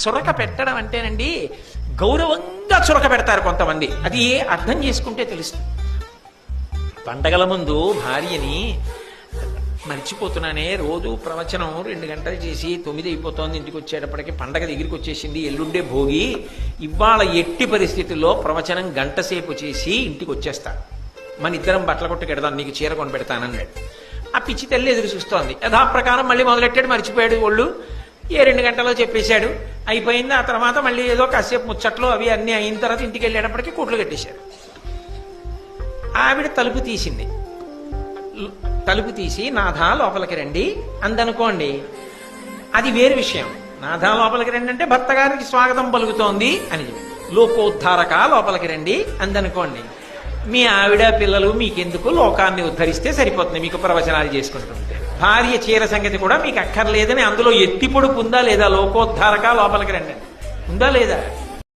చురక పెట్టడం అంటేనండి గౌరవంగా చురక పెడతారు కొంతమంది. అది అర్థం చేసుకుంటే తెలుస్తుంది. పండగల ముందు భార్యని మర్చిపోతున్నానే, రోజు ప్రవచనం 2 గంటలు చేసి 9 అయిపోతోంది, ఇంటికి వచ్చేటప్పటికి పండగ దగ్గరికి వచ్చేసింది, ఎల్లుండే భోగి, ఇవాళ ఎట్టి పరిస్థితుల్లో ప్రవచనం 1 గంట సేపు చేసి ఇంటికి వచ్చేస్తా, మన ఇద్దరం బట్టల కొట్టుకెడదాం, నీకు చీర కొని పెడతానన్నాడు. ఆ పిచ్చి తల్లి ఎదురు చూస్తోంది. యథాప్రకారం మళ్ళీ మొదలెట్టాడు, మర్చిపోయాడు ఒళ్ళు. 2 గంటలో చెప్పేశాడు, అయిపోయింది. ఆ తర్వాత మళ్ళీ ఏదో కాసేపు ముచ్చట్లు అవి అన్నీ అయిన తర్వాత ఇంటికి వెళ్ళేటప్పటికి కూట్లు కట్టేశారు. ఆవిడ తలుపు తీసింది. తలుపు తీసి నాథా లోపలికి రండి అందనుకోండి, అది వేరు విషయం. నాథా లోపలికి రండి అంటే భర్త గారికి స్వాగతం పలుకుతోంది అని. లోకోద్ధారక లోపలికి రండి అందనుకోండి, మీ ఆవిడ పిల్లలు మీకెందుకు, లోకాన్ని ఉద్ధరిస్తే సరిపోతుంది, మీకు ప్రవచనాలు చేసుకుంటుంటే. భార్య చీర సంగతి కూడా మీకు అక్కర్లేదని అందులో ఎత్తి పొడుపు ఉందా లేదా? లోకోద్ధారక లోపలికి రండి ఉందా లేదా?